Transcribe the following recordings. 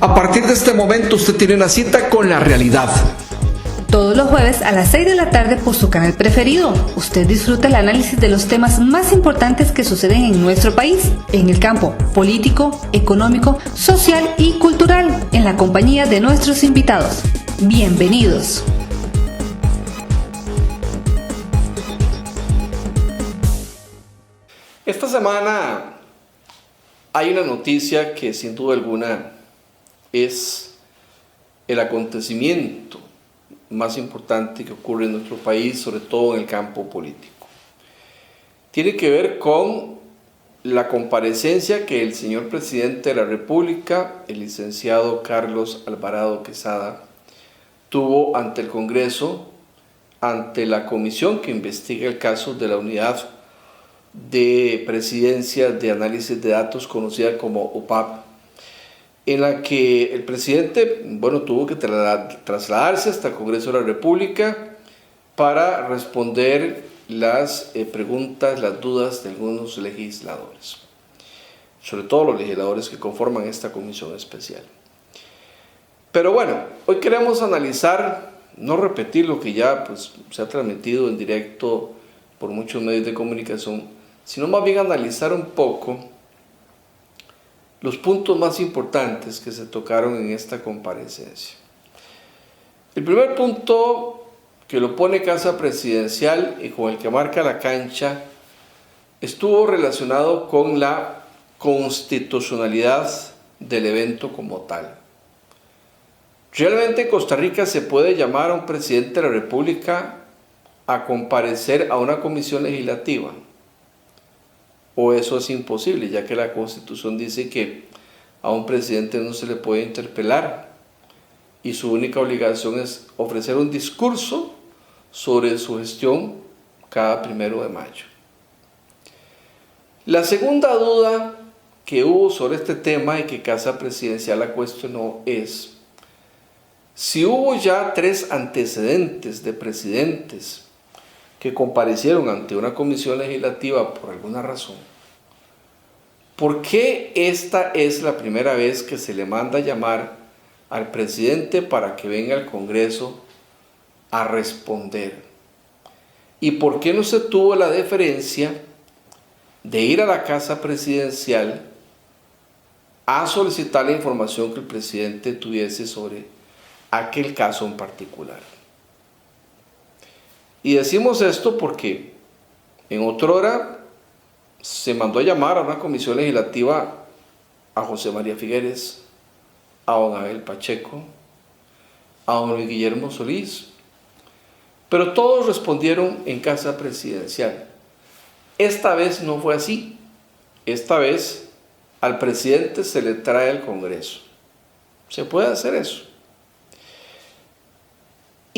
A partir de este momento usted tiene una cita con la realidad. Todos los jueves a las 6 de la tarde por su canal preferido. Usted disfruta el análisis de los temas más importantes que suceden en nuestro país, en el campo político, económico, social y cultural, en la compañía de nuestros invitados. Bienvenidos. Esta semana hay una noticia que sin duda alguna es el acontecimiento más importante que ocurre en nuestro país, sobre todo en el campo político. Tiene que ver con la comparecencia que el señor presidente de la República, el licenciado Carlos Alvarado Quesada, tuvo ante el Congreso, ante la comisión que investiga el caso de la Unidad de Presidencia de Análisis de Datos, conocida como UPAP, en la que el presidente, tuvo que trasladarse hasta el Congreso de la República para responder las preguntas, las dudas de algunos legisladores, sobre todo los legisladores que conforman esta comisión especial. Pero hoy queremos analizar, no repetir lo que ya se ha transmitido en directo por muchos medios de comunicación, sino más bien analizar un poco los puntos más importantes que se tocaron en esta comparecencia. El primer punto que lo pone Casa Presidencial y con el que marca la cancha estuvo relacionado con la constitucionalidad del evento como tal. ¿Realmente en Costa Rica se puede llamar a un presidente de la República a comparecer a una comisión legislativa? ¿O eso es imposible, ya que la Constitución dice que a un presidente no se le puede interpelar y su única obligación es ofrecer un discurso sobre su gestión cada 1 de mayo? La segunda duda que hubo sobre este tema y que Casa Presidencial la cuestionó es si hubo ya 3 antecedentes de presidentes que comparecieron ante una comisión legislativa por alguna razón, ¿por qué esta es la primera vez que se le manda llamar al presidente para que venga al Congreso a responder? ¿Y por qué no se tuvo la deferencia de ir a la Casa Presidencial a solicitar la información que el presidente tuviese sobre aquel caso en particular? Y decimos esto porque en otrora se mandó a llamar a una comisión legislativa a José María Figueres, a don Abel Pacheco, a don Luis Guillermo Solís, pero todos respondieron en Casa Presidencial. Esta vez no fue así. Esta vez al presidente se le trae al Congreso. ¿Se puede hacer eso?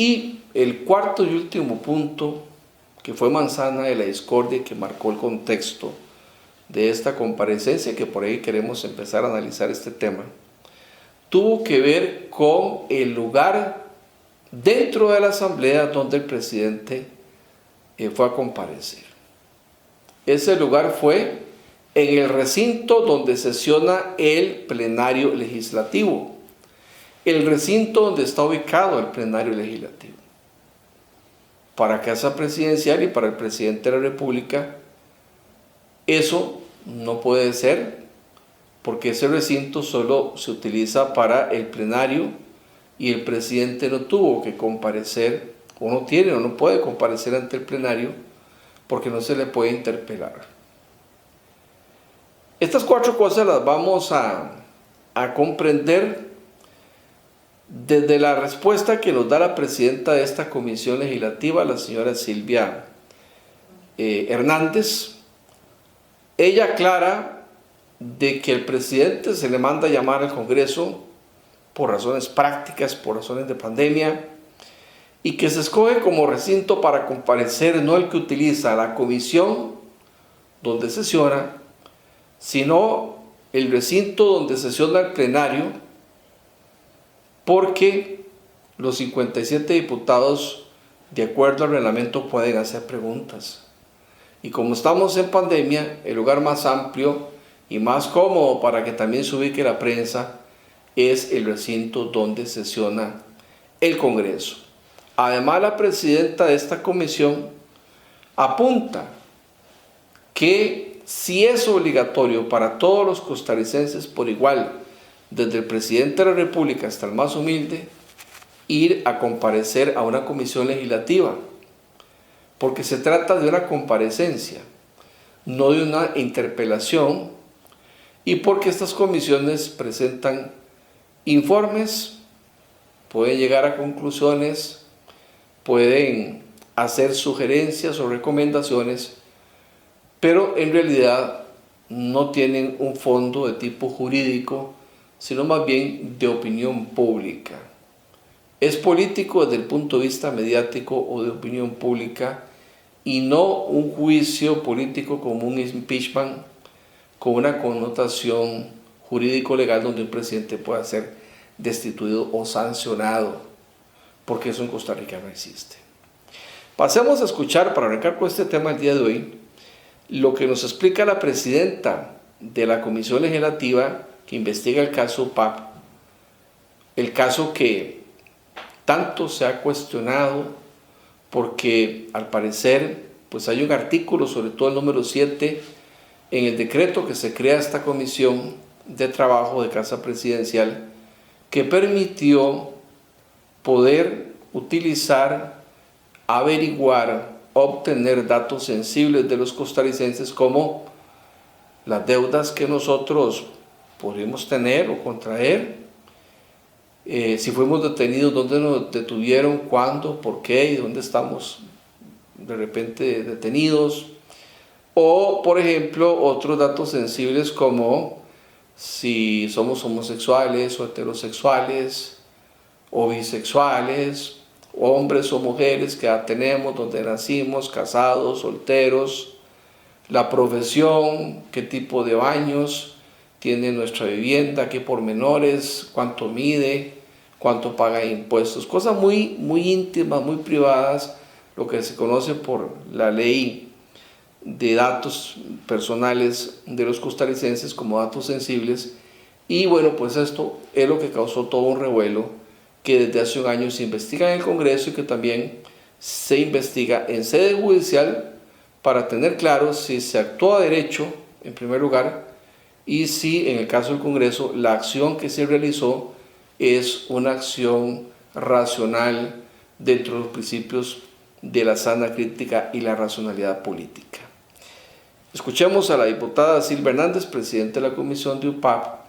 Y el cuarto y último punto, que fue manzana de la discordia que marcó el contexto de esta comparecencia, que por ahí queremos empezar a analizar este tema, tuvo que ver con el lugar dentro de la asamblea donde el presidente fue a comparecer. Ese lugar fue en el recinto donde sesiona el plenario legislativo, el recinto donde está ubicado el plenario legislativo. Para Casa Presidencial y para el presidente de la República, eso no puede ser, porque ese recinto solo se utiliza para el plenario y el presidente no tuvo que comparecer, o no puede comparecer ante el plenario porque no se le puede interpelar. Estas 4 cosas las vamos a comprender desde la respuesta que nos da la presidenta de esta comisión legislativa, la señora Silvia Hernández. Ella aclara de que el presidente se le manda a llamar al Congreso por razones prácticas, por razones de pandemia, y que se escoge como recinto para comparecer no el que utiliza la comisión donde sesiona, sino el recinto donde sesiona el plenario, porque los 57 diputados, de acuerdo al reglamento, pueden hacer preguntas. Y como estamos en pandemia, el lugar más amplio y más cómodo para que también se ubique la prensa es el recinto donde sesiona el Congreso. Además, la presidenta de esta comisión apunta que si es obligatorio para todos los costarricenses por igual, desde el presidente de la República hasta el más humilde, ir a comparecer a una comisión legislativa, porque se trata de una comparecencia, no de una interpelación, y porque estas comisiones presentan informes, pueden llegar a conclusiones, pueden hacer sugerencias o recomendaciones, pero en realidad no tienen un fondo de tipo jurídico, sino más bien de opinión pública. Es político desde el punto de vista mediático o de opinión pública y no un juicio político como un impeachment con una connotación jurídico-legal donde un presidente pueda ser destituido o sancionado, porque eso en Costa Rica no existe. Pasemos a escuchar, para arrancar con este tema el día de hoy, lo que nos explica la presidenta de la Comisión Legislativa que investiga el caso UPAP, el caso que tanto se ha cuestionado porque al parecer pues hay un artículo, sobre todo el número 7, en el decreto que se crea esta comisión de trabajo de Casa Presidencial, que permitió poder utilizar, averiguar, obtener datos sensibles de los costarricenses como las deudas que nosotros podemos tener o contraer, si fuimos detenidos, dónde nos detuvieron, cuándo, por qué y dónde estamos de repente detenidos, o por ejemplo otros datos sensibles como si somos homosexuales o heterosexuales o bisexuales, hombres o mujeres, que ya tenemos, dónde nacimos, casados, solteros, la profesión, qué tipo de baños tiene nuestra vivienda, qué pormenores, cuánto mide, cuánto paga de impuestos, cosas muy íntimas, muy privadas, lo que se conoce por la ley de datos personales de los costarricenses como datos sensibles. Y bueno, pues esto es lo que causó todo un revuelo que desde hace un año se investiga en el Congreso y que también se investiga en sede judicial para tener claro si se actuó a derecho en primer lugar y si en el caso del Congreso la acción que se realizó es una acción racional dentro de los principios de la sana crítica y la racionalidad política. Escuchemos a la diputada Silvia Hernández, presidenta de la Comisión de UPAP,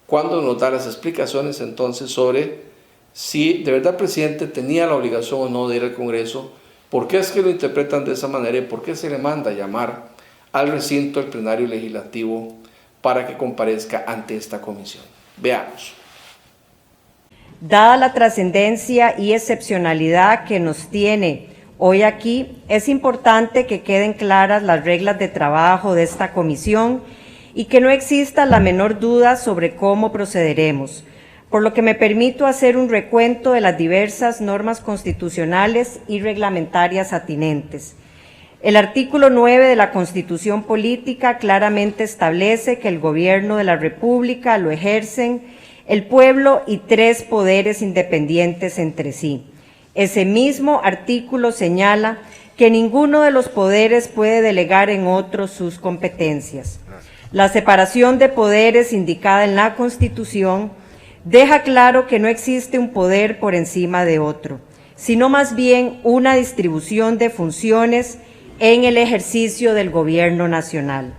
cuando nos da las explicaciones entonces sobre si de verdad el presidente tenía la obligación o no de ir al Congreso, por qué es que lo interpretan de esa manera y por qué se le manda a llamar al recinto del plenario legislativo para que comparezca ante esta comisión. Veamos. Dada la trascendencia y excepcionalidad que nos tiene hoy aquí, es importante que queden claras las reglas de trabajo de esta comisión y que no exista la menor duda sobre cómo procederemos, por lo que me permito hacer un recuento de las diversas normas constitucionales y reglamentarias atinentes. El artículo 9 de la Constitución Política claramente establece que el Gobierno de la República lo ejercen el pueblo y 3 poderes independientes entre sí. Ese mismo artículo señala que ninguno de los poderes puede delegar en otros sus competencias. La separación de poderes indicada en la Constitución deja claro que no existe un poder por encima de otro, sino más bien una distribución de funciones en el ejercicio del Gobierno nacional.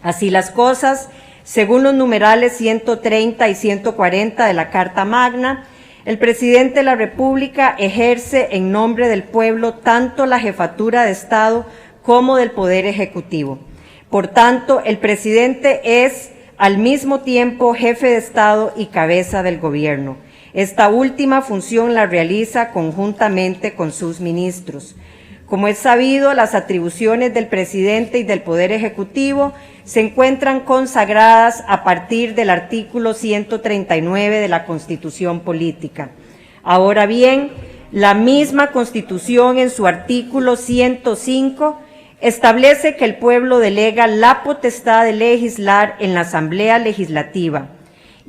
Así las cosas, según los numerales 130 y 140 de la Carta Magna, el presidente de la República ejerce en nombre del pueblo tanto la jefatura de Estado como del Poder Ejecutivo. Por tanto, el presidente es al mismo tiempo jefe de Estado y cabeza del Gobierno. Esta última función la realiza conjuntamente con sus ministros. Como es sabido, las atribuciones del presidente y del Poder Ejecutivo se encuentran consagradas a partir del artículo 139 de la Constitución Política. Ahora bien, la misma Constitución en su artículo 105 establece que el pueblo delega la potestad de legislar en la Asamblea Legislativa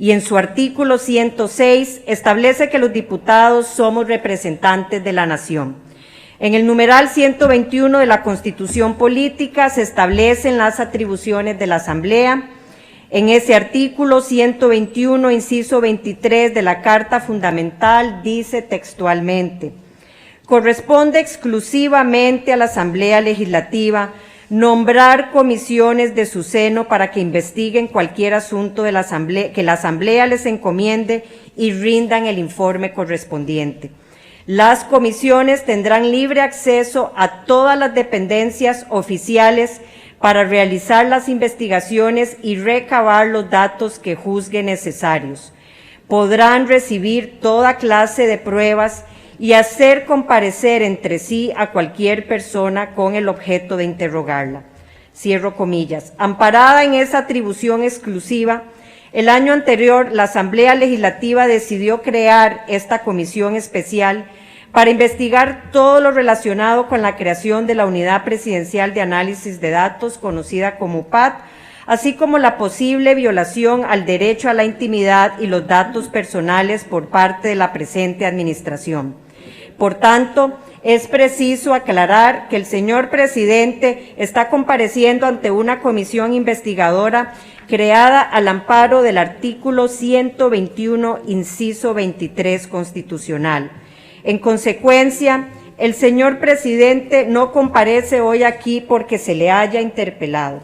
y en su artículo 106 establece que los diputados somos representantes de la nación. En el numeral 121 de la Constitución Política se establecen las atribuciones de la Asamblea. En ese artículo 121, inciso 23 de la Carta Fundamental, dice textualmente: corresponde exclusivamente a la Asamblea Legislativa nombrar comisiones de su seno para que investiguen cualquier asunto de la Asamblea, que la Asamblea les encomiende y rindan el informe correspondiente. Las comisiones tendrán libre acceso a todas las dependencias oficiales para realizar las investigaciones y recabar los datos que juzguen necesarios. Podrán recibir toda clase de pruebas y hacer comparecer entre sí a cualquier persona con el objeto de interrogarla. Cierro comillas. Amparada en esa atribución exclusiva, el año anterior la Asamblea Legislativa decidió crear esta comisión especial para investigar todo lo relacionado con la creación de la Unidad Presidencial de Análisis de Datos, conocida como UPAD, así como la posible violación al derecho a la intimidad y los datos personales por parte de la presente administración. Por tanto, es preciso aclarar que el señor presidente está compareciendo ante una comisión investigadora creada al amparo del artículo 121, inciso 23 constitucional. En consecuencia, el señor presidente no comparece hoy aquí porque se le haya interpelado.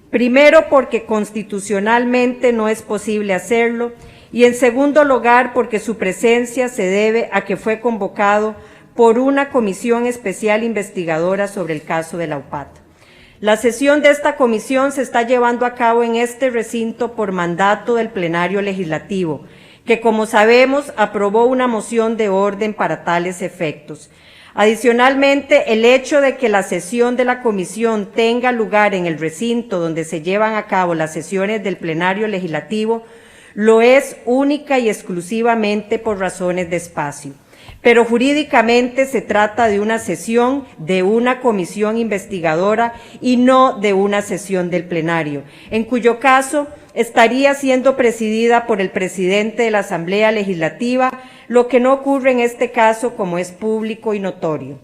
Primero, porque constitucionalmente no es posible hacerlo, y en segundo lugar, porque su presencia se debe a que fue convocado por una comisión especial investigadora sobre el caso de la UPAD. La sesión de esta comisión se está llevando a cabo en este recinto por mandato del plenario legislativo, que, como sabemos, aprobó una moción de orden para tales efectos. Adicionalmente, el hecho de que la sesión de la comisión tenga lugar en el recinto donde se llevan a cabo las sesiones del plenario legislativo lo es única y exclusivamente por razones de espacio. Pero jurídicamente se trata de una sesión de una comisión investigadora y no de una sesión del plenario, en cuyo caso estaría siendo presidida por el presidente de la Asamblea Legislativa, lo que no ocurre en este caso, como es público y notorio.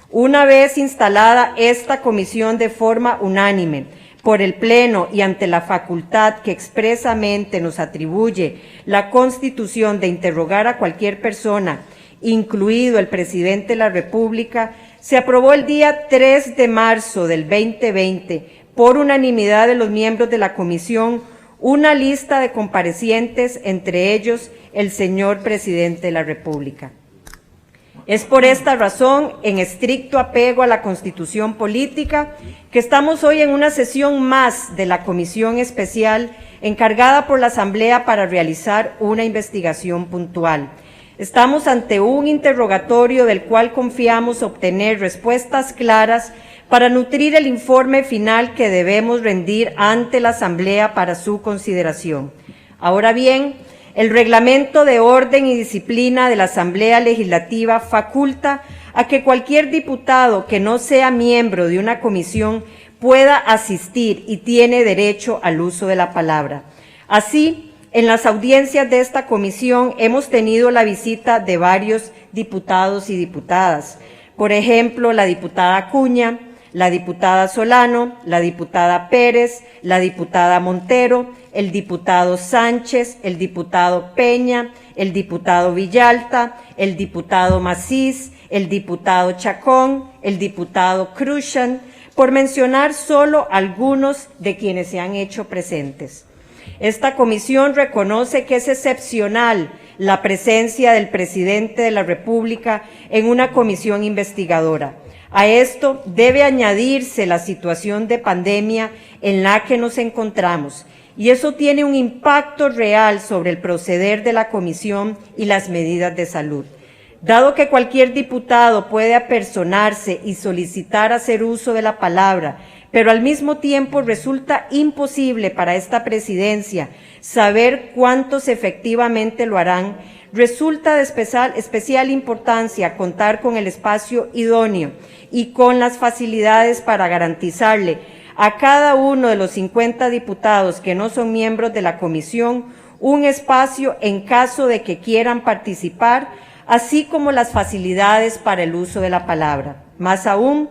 Una vez instalada esta comisión de forma unánime por el Pleno y ante la facultad que expresamente nos atribuye la Constitución de interrogar a cualquier persona, incluido el presidente de la República, se aprobó el día 3 de marzo del 2020, por unanimidad de los miembros de la comisión, una lista de comparecientes, entre ellos el señor presidente de la República. Es por esta razón, en estricto apego a la Constitución Política, que estamos hoy en una sesión más de la Comisión Especial encargada por la Asamblea para realizar una investigación puntual. Estamos ante un interrogatorio del cual confiamos obtener respuestas claras para nutrir el informe final que debemos rendir ante la Asamblea para su consideración. Ahora bien, el Reglamento de Orden y Disciplina de la Asamblea Legislativa faculta a que cualquier diputado que no sea miembro de una comisión pueda asistir y tiene derecho al uso de la palabra. Así, en las audiencias de esta comisión hemos tenido la visita de varios diputados y diputadas. Por ejemplo, la diputada Acuña, la diputada Solano, la diputada Pérez, la diputada Montero, el diputado Sánchez, el diputado Peña, el diputado Villalta, el diputado Macís, el diputado Chacón, el diputado Cruzan, por mencionar solo algunos de quienes se han hecho presentes. Esta comisión reconoce que es excepcional la presencia del presidente de la República en una comisión investigadora. A esto debe añadirse la situación de pandemia en la que nos encontramos, y eso tiene un impacto real sobre el proceder de la comisión y las medidas de salud. Dado que cualquier diputado puede apersonarse y solicitar hacer uso de la palabra pero al mismo tiempo resulta imposible para esta presidencia saber cuántos efectivamente lo harán. Resulta de especial importancia contar con el espacio idóneo y con las facilidades para garantizarle a cada uno de los 50 diputados que no son miembros de la comisión un espacio en caso de que quieran participar, así como las facilidades para el uso de la palabra. Más aún,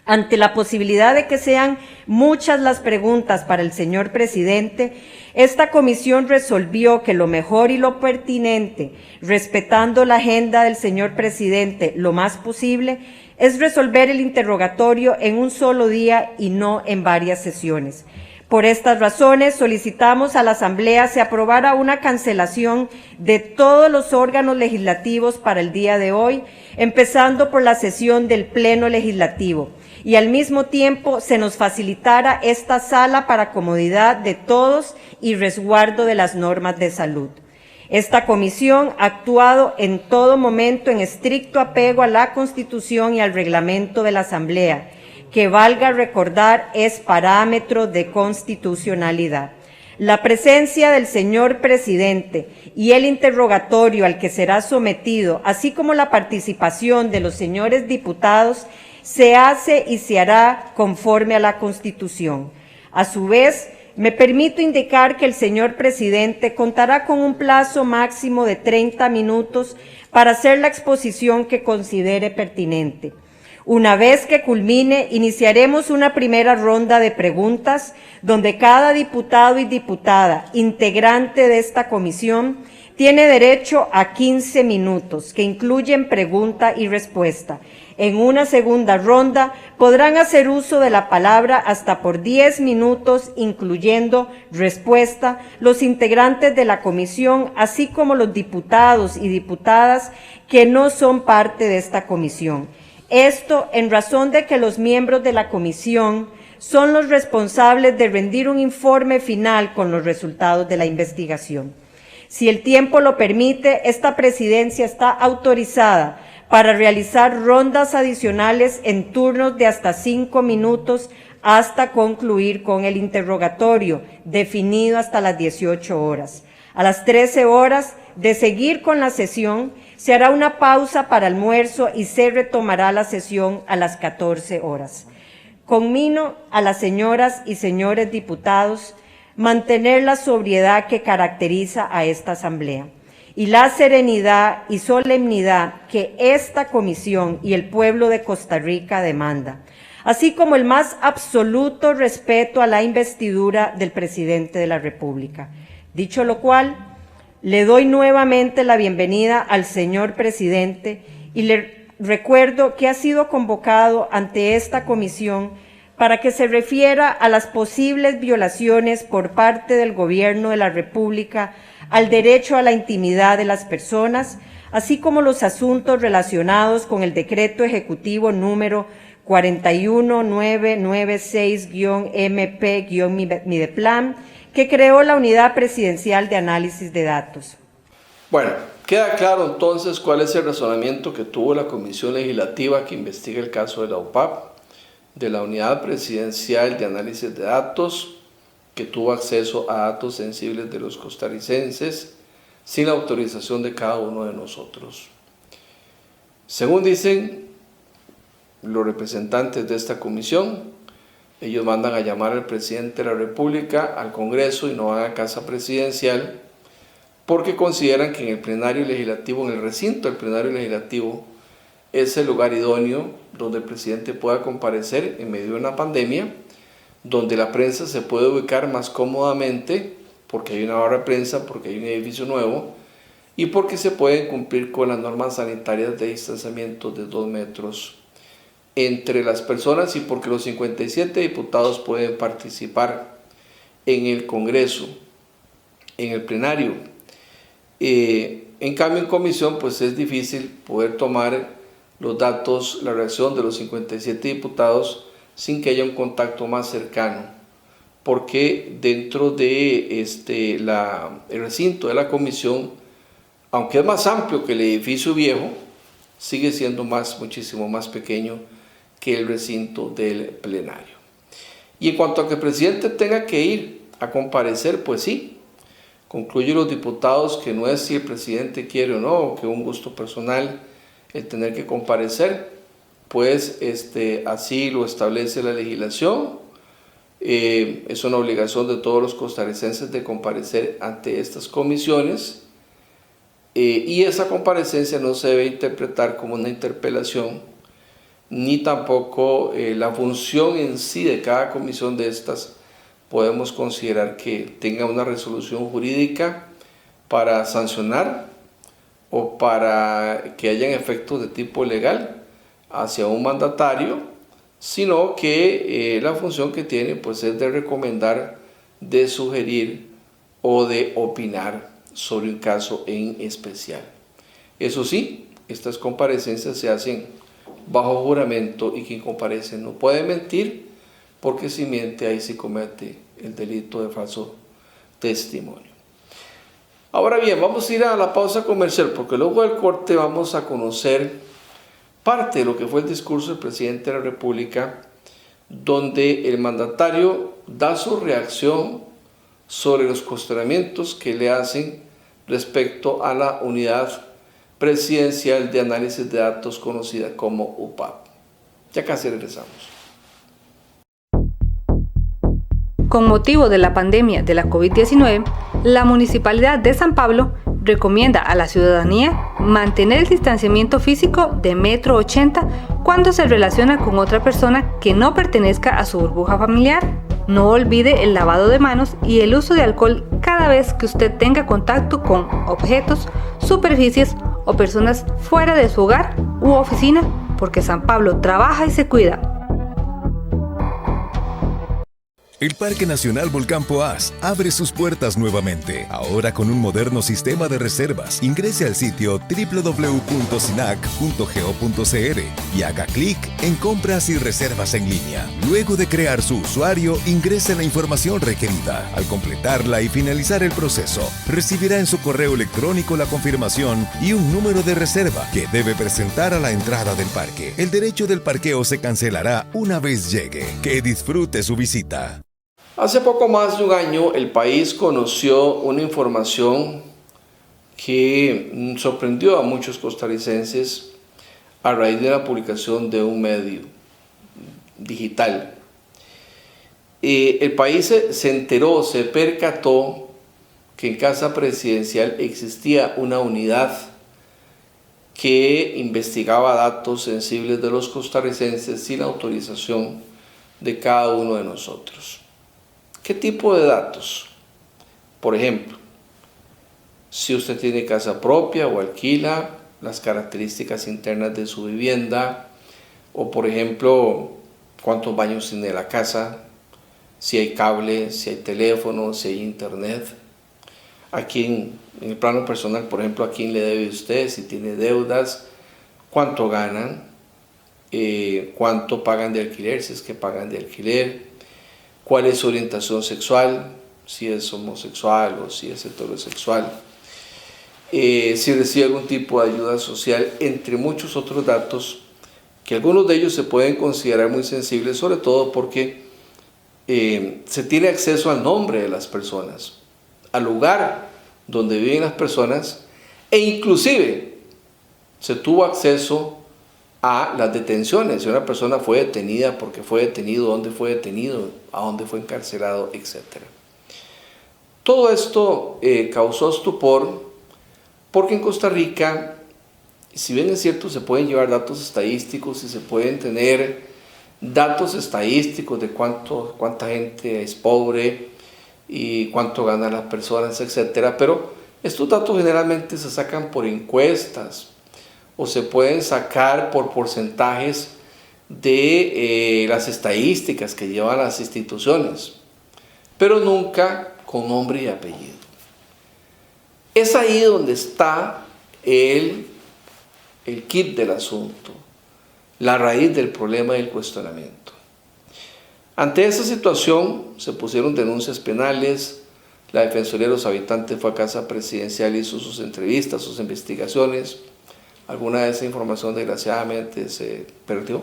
ante la posibilidad de que sean muchas las preguntas para el señor presidente, esta comisión resolvió que lo mejor y lo pertinente, respetando la agenda del señor presidente lo más posible, es resolver el interrogatorio en un solo día y no en varias sesiones. Por estas razones, solicitamos a la Asamblea se aprobara una cancelación de todos los órganos legislativos para el día de hoy, empezando por la sesión del Pleno Legislativo, y al mismo tiempo se nos facilitara esta sala para comodidad de todos y resguardo de las normas de salud. Esta comisión ha actuado en todo momento en estricto apego a la Constitución y al reglamento de la Asamblea, que valga recordar es parámetro de constitucionalidad. La presencia del señor presidente y el interrogatorio al que será sometido, así como la participación de los señores diputados, se hace y se hará conforme a la Constitución. A su vez, me permito indicar que el señor presidente contará con un plazo máximo de 30 minutos para hacer la exposición que considere pertinente. Una vez que culmine, iniciaremos una primera ronda de preguntas donde cada diputado y diputada integrante de esta comisión tiene derecho a 15 minutos, que incluyen pregunta y respuesta. En una segunda ronda podrán hacer uso de la palabra hasta por 10 minutos, incluyendo respuesta, los integrantes de la comisión, así como los diputados y diputadas que no son parte de esta comisión. Esto en razón de que los miembros de la comisión son los responsables de rendir un informe final con los resultados de la investigación. Si el tiempo lo permite, esta presidencia está autorizada para realizar rondas adicionales en turnos de hasta 5 minutos hasta concluir con el interrogatorio, definido hasta las 18 horas. A las 13 horas de seguir con la sesión, se hará una pausa para almuerzo y se retomará la sesión a las 14 horas. Conmino a las señoras y señores diputados mantener la sobriedad que caracteriza a esta Asamblea y la serenidad y solemnidad que esta comisión y el pueblo de Costa Rica demanda, así como el más absoluto respeto a la investidura del presidente de la República. Dicho lo cual, le doy nuevamente la bienvenida al señor presidente y le recuerdo que ha sido convocado ante esta comisión para que se refiera a las posibles violaciones por parte del Gobierno de la República al derecho a la intimidad de las personas, así como los asuntos relacionados con el decreto ejecutivo número 41996-MP-Mideplan, que creó la Unidad Presidencial de Análisis de Datos. Bueno, queda claro entonces cuál es el razonamiento que tuvo la Comisión Legislativa que investiga el caso de la UPAP, de la Unidad Presidencial de Análisis de Datos, que tuvo acceso a datos sensibles de los costarricenses sin la autorización de cada uno de nosotros. Según dicen los representantes de esta comisión, ellos mandan a llamar al presidente de la República, al Congreso, y no van a Casa Presidencial, porque consideran que en el plenario legislativo, en el recinto del plenario legislativo, es el lugar idóneo donde el presidente pueda comparecer en medio de una pandemia, donde la prensa se puede ubicar más cómodamente, porque hay una barra de prensa, porque hay un edificio nuevo, y porque se pueden cumplir con las normas sanitarias de distanciamiento de 2 metros entre las personas, y porque los 57 diputados pueden participar en el Congreso, en el plenario. En cambio, en comisión, pues es difícil poder tomar los datos, la reacción de los 57 diputados sin que haya un contacto más cercano, porque dentro de el recinto de la comisión, aunque es más amplio que el edificio viejo, sigue siendo muchísimo más pequeño que el recinto del plenario. Y en cuanto a que el presidente tenga que ir a comparecer, pues sí, concluyen los diputados que no es si el presidente quiere o no, o que es un gusto personal el tener que comparecer, pues así lo establece la legislación. Es una obligación de todos los costarricenses de comparecer ante estas comisiones, y esa comparecencia no se debe interpretar como una interpelación, ni tampoco la función en sí de cada comisión de estas podemos considerar que tenga una resolución jurídica para sancionar o para que hayan efectos de tipo legal hacia un mandatario, sino que la función que tiene pues es de recomendar, de sugerir o de opinar sobre un caso en especial. Eso sí, estas comparecencias se hacen bajo juramento y quien comparece no puede mentir, porque si miente ahí se comete el delito de falso testimonio. Ahora bien, vamos a ir a la pausa comercial, porque luego del corte vamos a conocer parte de lo que fue el discurso del presidente de la República, donde el mandatario da su reacción sobre los cuestionamientos que le hacen respecto a la unidad presidencial de análisis de datos conocida como UPAP. Ya casi regresamos. Con motivo de la pandemia de la COVID-19, la Municipalidad de San Pablo recomienda a la ciudadanía mantener el distanciamiento físico de 1,80 m cuando se relaciona con otra persona que no pertenezca a su burbuja familiar. No olvide el lavado de manos y el uso de alcohol cada vez que usted tenga contacto con objetos, superficies o personas fuera de su hogar u oficina, porque San Pablo trabaja y se cuida. El Parque Nacional Volcán Poás abre sus puertas nuevamente, ahora con un moderno sistema de reservas. Ingrese al sitio www.sinac.go.cr y haga clic en Compras y Reservas en línea. Luego de crear su usuario, ingrese la información requerida. Al completarla y finalizar el proceso, recibirá en su correo electrónico la confirmación y un número de reserva que debe presentar a la entrada del parque. El derecho del parqueo se cancelará una vez llegue. Que disfrute su visita. Hace poco más de un año el país conoció una información que sorprendió a muchos costarricenses a raíz de la publicación de un medio digital. El país se enteró, se percató que en Casa Presidencial existía una unidad que investigaba datos sensibles de los costarricenses sin autorización de cada uno de nosotros. ¿Qué tipo de datos? Por ejemplo, si usted tiene casa propia o alquila, las características internas de su vivienda, o por ejemplo, cuántos baños tiene la casa, si hay cable, si hay teléfono, si hay internet, a quién, en el plano personal, por ejemplo, a quién le debe usted, si tiene deudas, cuánto ganan, cuánto pagan de alquiler, si es que pagan de alquiler, cuál es su orientación sexual, si es homosexual o si es heterosexual, si recibe algún tipo de ayuda social, entre muchos otros datos que algunos de ellos se pueden considerar muy sensibles, sobre todo porque se tiene acceso al nombre de las personas, al lugar donde viven las personas, e inclusive se tuvo acceso a las detenciones, si una persona fue detenida, porque fue detenido, dónde fue detenido, a dónde fue encarcelado, etc. Todo esto causó estupor, porque en Costa Rica, si bien es cierto, se pueden llevar datos estadísticos y se pueden tener datos estadísticos de cuánta gente es pobre y cuánto ganan las personas, etc. Pero estos datos generalmente se sacan por encuestas, o se pueden sacar por porcentajes de las estadísticas que llevan las instituciones, pero nunca con nombre y apellido. Es ahí donde está el kit del asunto, la raíz del problema y el cuestionamiento. Ante esa situación se pusieron denuncias penales, la Defensoría de los Habitantes fue a Casa Presidencial, hizo sus entrevistas, sus investigaciones. Alguna de esa información desgraciadamente se perdió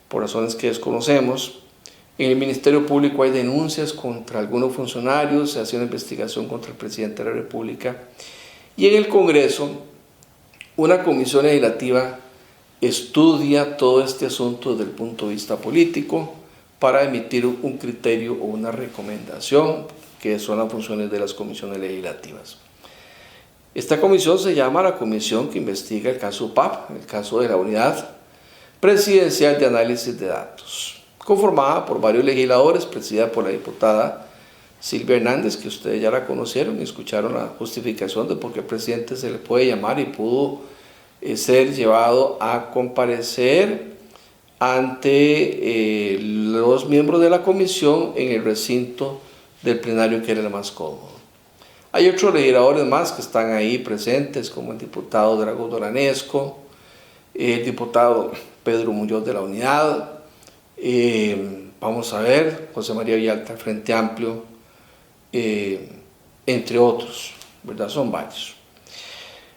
por razones que desconocemos. En el Ministerio Público hay denuncias contra algunos funcionarios, se hace una investigación contra el presidente de la República. Y en el Congreso, una comisión legislativa estudia todo este asunto desde el punto de vista político para emitir un criterio o una recomendación, que son las funciones de las comisiones legislativas. Esta comisión se llama la comisión que investiga el caso UPAP, el caso de la Unidad Presidencial de Análisis de Datos, conformada por varios legisladores, presidida por la diputada Silvia Hernández, que ustedes ya la conocieron y escucharon la justificación de por qué el presidente se le puede llamar y pudo ser llevado a comparecer ante los miembros de la comisión en el recinto del plenario, que era el más cómodo. Hay otros legisladores más que están ahí presentes, como el diputado Dragón Doranesco, el diputado Pedro Muñoz de la Unidad, vamos a ver, José María Villalta, Frente Amplio, entre otros, ¿verdad? Son varios.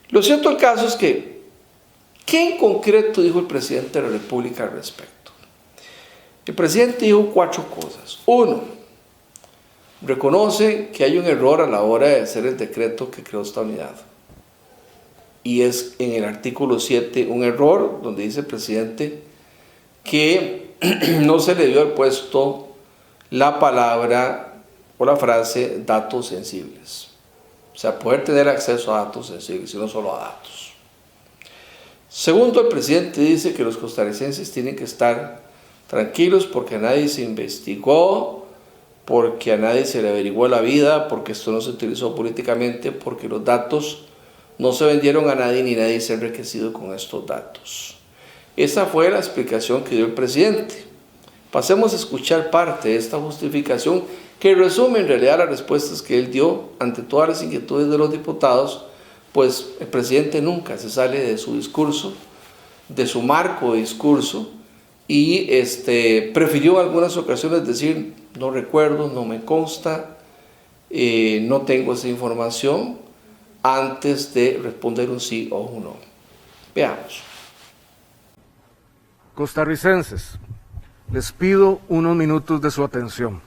Lo cierto del caso es que, ¿qué en concreto dijo el presidente de la República al respecto? El presidente dijo 4 cosas. 1, reconoce que hay un error a la hora de hacer el decreto que creó esta unidad. Y es en el artículo 7 un error donde dice el presidente que no se le dio al puesto la palabra o la frase datos sensibles. O sea, poder tener acceso a datos sensibles y no solo a datos. Segundo, el presidente dice que los costarricenses tienen que estar tranquilos porque a nadie se investigó, porque a nadie se le averiguó la vida, porque esto no se utilizó políticamente, porque los datos no se vendieron a nadie ni nadie se ha enriquecido con estos datos. Esa fue la explicación que dio el presidente. Pasemos a escuchar parte de esta justificación que resume en realidad las respuestas que él dio ante todas las inquietudes de los diputados, pues el presidente nunca se sale de su discurso, de su marco de discurso, y prefirió en algunas ocasiones decir no recuerdo, no me consta, no tengo esa información, antes de responder un sí o un no. Veamos. Costarricenses, les pido unos minutos de su atención.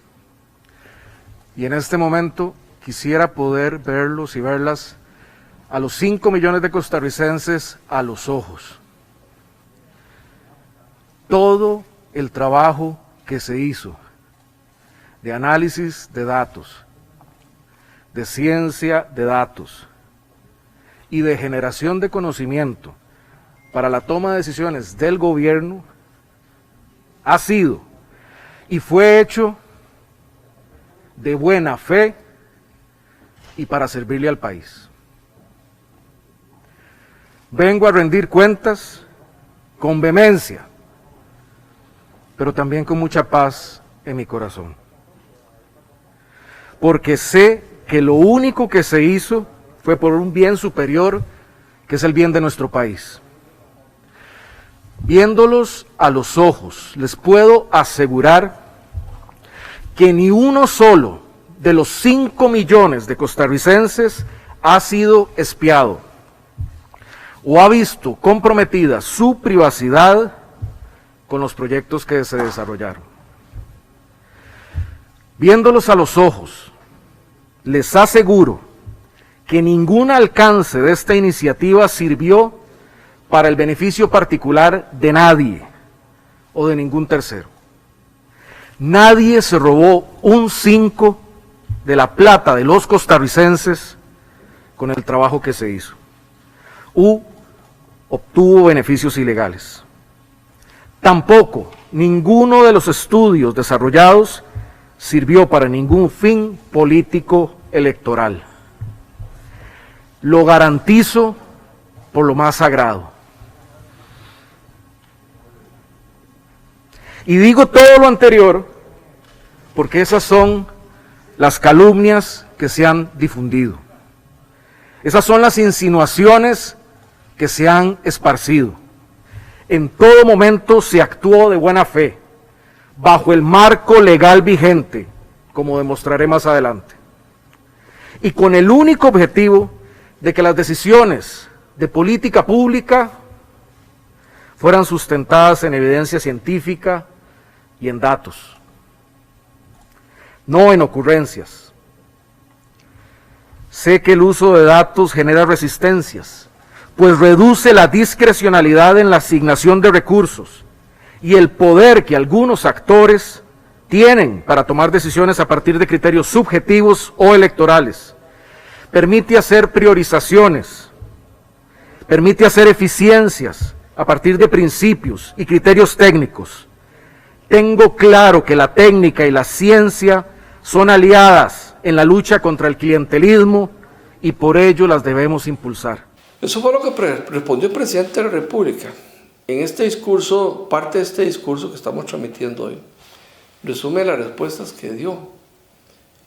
Y en este momento quisiera poder verlos y verlas a los 5 millones de costarricenses a los ojos. Todo el trabajo que se hizo de análisis de datos, de ciencia de datos y de generación de conocimiento para la toma de decisiones del gobierno ha sido y fue hecho de buena fe y para servirle al país. Vengo a rendir cuentas con vehemencia, pero también con mucha paz en mi corazón. Porque sé que lo único que se hizo fue por un bien superior, que es el bien de nuestro país. Viéndolos a los ojos, les puedo asegurar que ni uno solo de los 5 millones de costarricenses ha sido espiado o ha visto comprometida su privacidad con los proyectos que se desarrollaron. Viéndolos a los ojos, les aseguro que ningún alcance de esta iniciativa sirvió para el beneficio particular de nadie o de ningún tercero. Nadie se robó un 5 de la plata de los costarricenses con el trabajo que se hizo, u obtuvo beneficios ilegales. Tampoco ninguno de los estudios desarrollados sirvió para ningún fin político electoral. Lo garantizo por lo más sagrado. Y digo todo lo anterior porque esas son las calumnias que se han difundido. Esas son las insinuaciones que se han esparcido. En todo momento se actuó de buena fe, bajo el marco legal vigente, como demostraré más adelante, y con el único objetivo de que las decisiones de política pública fueran sustentadas en evidencia científica y en datos. no en ocurrencias. Sé que el uso de datos genera resistencias, pues reduce la discrecionalidad en la asignación de recursos y el poder que algunos actores tienen para tomar decisiones a partir de criterios subjetivos o electorales. Permite hacer priorizaciones, permite hacer eficiencias a partir de principios y criterios técnicos. Tengo claro que la técnica y la ciencia son aliadas en la lucha contra el clientelismo y por ello las debemos impulsar. Eso fue lo que respondió el presidente de la República. En este discurso, parte de este discurso que estamos transmitiendo hoy, resume las respuestas que dio.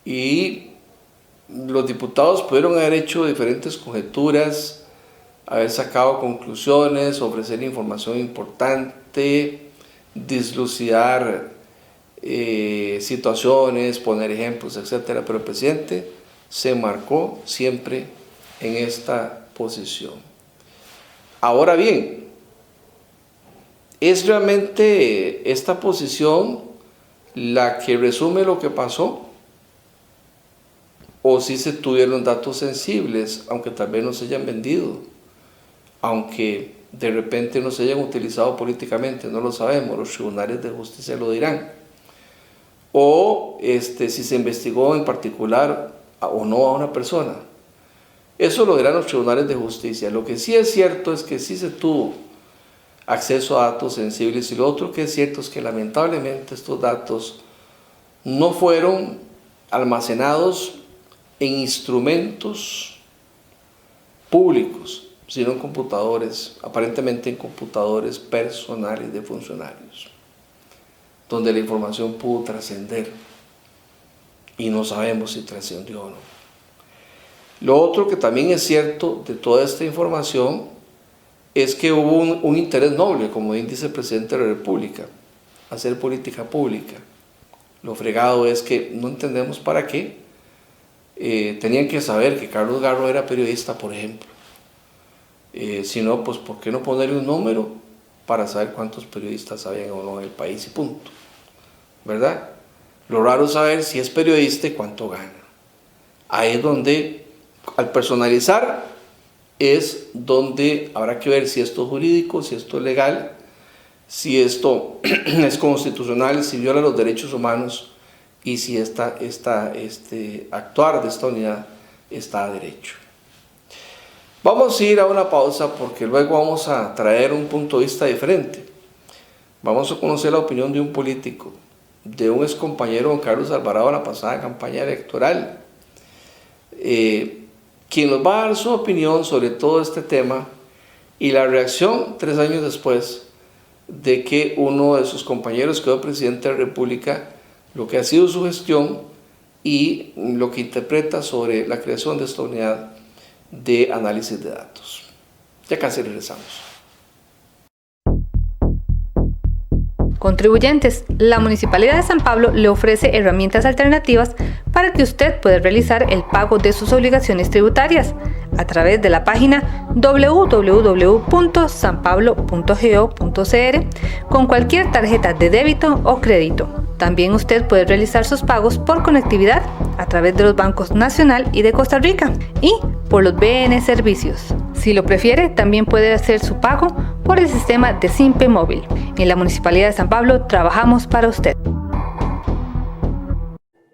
Y los diputados pudieron haber hecho diferentes conjeturas, haber sacado conclusiones, ofrecer información importante, dislucidar situaciones, poner ejemplos, etc. Pero el presidente se marcó siempre en esta posición. Ahora bien, ¿es realmente esta posición la que resume lo que pasó? ¿O si se tuvieron datos sensibles, aunque tal vez no se hayan vendido, aunque de repente no se hayan utilizado políticamente? No lo sabemos, los tribunales de justicia lo dirán. O si se investigó en particular o no a una persona. Eso lo dirán los tribunales de justicia. Lo que sí es cierto es que sí se tuvo acceso a datos sensibles, y lo otro que es cierto es que lamentablemente estos datos no fueron almacenados en instrumentos públicos, sino en computadores, aparentemente en computadores personales de funcionarios, donde la información pudo trascender y no sabemos si trascendió o no. Lo otro que también es cierto de toda esta información es que hubo un interés noble, como bien dice el presidente de la República, hacer política pública. Lo fregado es que no entendemos para qué. Tenían que saber que Carlos Garro era periodista, por ejemplo. Si no, pues ¿por qué no ponerle un número para saber cuántos periodistas habían o no en el país y punto? ¿Verdad? Lo raro es saber si es periodista y cuánto gana. Ahí es donde, al personalizar, es donde habrá que ver si esto es jurídico, si esto es legal, si esto es constitucional, si viola los derechos humanos y si actuar de esta unidad está a derecho. Vamos a ir a una pausa porque luego vamos a traer un punto de vista diferente. Vamos a conocer la opinión de un político, de un excompañero, don Carlos Alvarado, en la pasada campaña electoral, quien nos va a dar su opinión sobre todo este tema y la reacción 3 años después de que uno de sus compañeros quedó presidente de la República, lo que ha sido su gestión y lo que interpreta sobre la creación de esta unidad de análisis de datos. Ya casi regresamos. Contribuyentes, la Municipalidad de San Pablo le ofrece herramientas alternativas para que usted pueda realizar el pago de sus obligaciones tributarias a través de la página www.sanpablo.go.cr con cualquier tarjeta de débito o crédito. También usted puede realizar sus pagos por conectividad a través de los bancos Nacional y de Costa Rica y por los BN Servicios. Si lo prefiere, también puede hacer su pago por el sistema de Simpe Móvil. En la Municipalidad de San Pablo trabajamos para usted.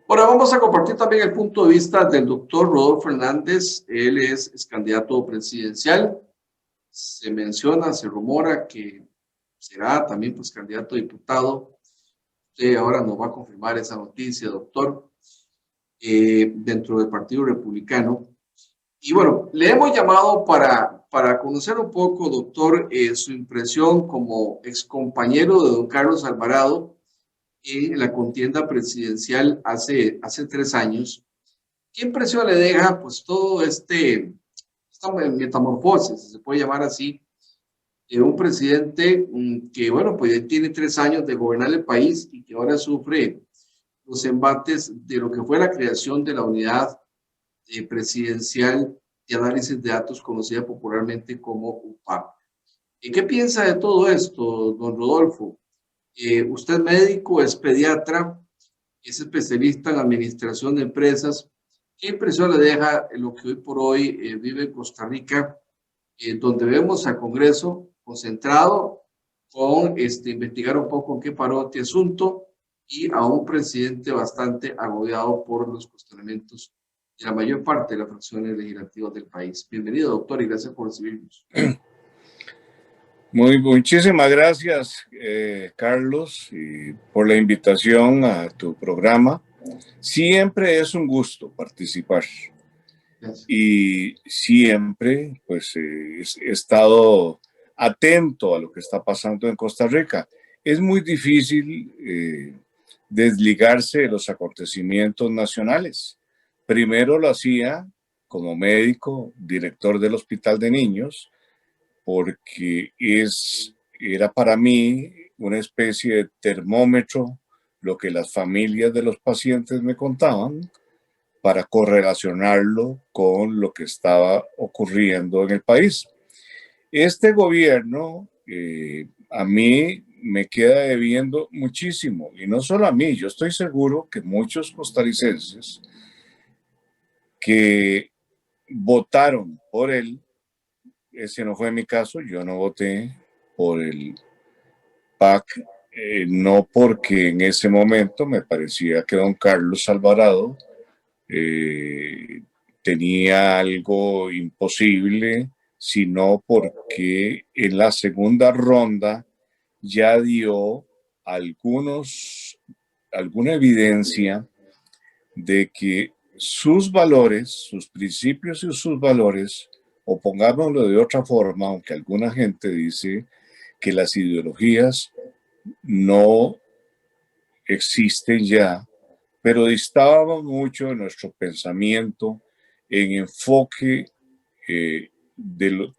Ahora vamos a compartir también el punto de vista del doctor Rodolfo Hernández. Él es candidato presidencial. Se menciona, se rumora que será también pues candidato a diputado. Usted ahora nos va a confirmar esa noticia, doctor, dentro del Partido Republicano. Y bueno, le hemos llamado para conocer un poco, doctor, su impresión como excompañero de don Carlos Alvarado en la contienda presidencial hace 3 años. ¿Qué impresión le deja pues todo esta metamorfosis, si se puede llamar así, de un presidente que, bueno, pues ya tiene 3 años de gobernar el país y que ahora sufre los embates de lo que fue la creación de la unidad presidencial de análisis de datos, conocida popularmente como UPAP? ¿Y qué piensa de todo esto, don Rodolfo? Usted es médico, es pediatra, es especialista en administración de empresas. ¿Qué impresión le deja lo que hoy por hoy vive Costa Rica, donde vemos al Congreso concentrado con investigar un poco en qué paró este asunto y a un presidente bastante agobiado por los cuestionamientos de la mayor parte de las fracciones legislativas del país? Bienvenido, doctor, y gracias por recibirnos. Muchísimas gracias, Carlos, y por la invitación a tu programa. Siempre es un gusto participar. Gracias. Y siempre pues, he estado atento a lo que está pasando en Costa Rica. Es muy difícil desligarse de los acontecimientos nacionales. Primero lo hacía como médico, director del Hospital de Niños, porque era para mí una especie de termómetro lo que las familias de los pacientes me contaban para correlacionarlo con lo que estaba ocurriendo en el país. Este gobierno a mí me queda debiendo muchísimo, y no solo a mí, yo estoy seguro que muchos costarricenses que votaron por él, ese no fue mi caso, yo no voté por el PAC, no porque en ese momento me parecía que don Carlos Alvarado tenía algo imposible, sino porque en la segunda ronda ya dio alguna evidencia de que sus valores, sus principios y sus valores, o pongámoslo de otra forma, aunque alguna gente dice que las ideologías no existen ya, pero distábamos mucho de nuestro pensamiento en enfoque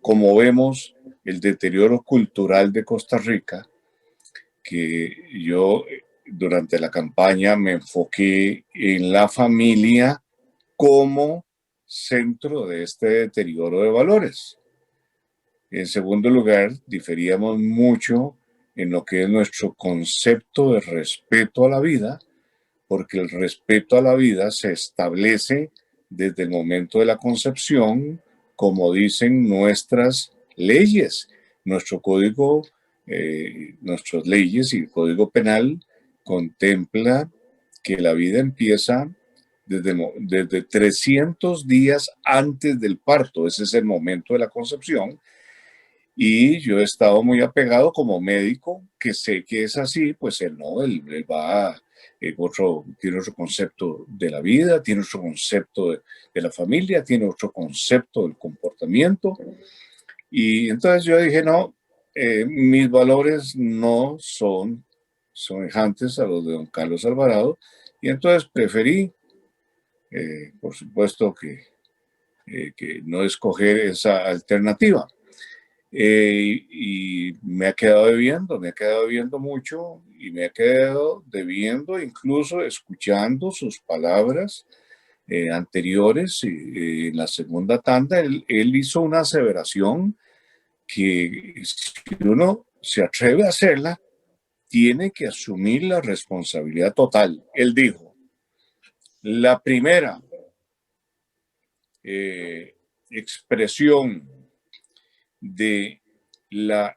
como vemos el deterioro cultural de Costa Rica, que yo durante la campaña me enfoqué en la familia como centro de este deterioro de valores. En segundo lugar, diferíamos mucho en lo que es nuestro concepto de respeto a la vida, porque el respeto a la vida se establece desde el momento de la concepción, como dicen nuestras leyes. Nuestro código, nuestras leyes y el Código Penal contempla que la vida empieza desde 300 días antes del parto. Ese es el momento de la concepción. Y yo he estado muy apegado como médico, que sé que es así, pues él va tiene otro concepto de la vida, tiene otro concepto de la familia, tiene otro concepto del comportamiento. Y entonces yo dije, no, mis valores no son semejantes a los de don Carlos Alvarado, y entonces preferí, por supuesto que no escoger esa alternativa. Y me ha quedado debiendo mucho, y me ha quedado debiendo incluso escuchando sus palabras anteriores. En la segunda tanda él hizo una aseveración que si uno se atreve a hacerla, tiene que asumir la responsabilidad total. Él dijo, la primera expresión de la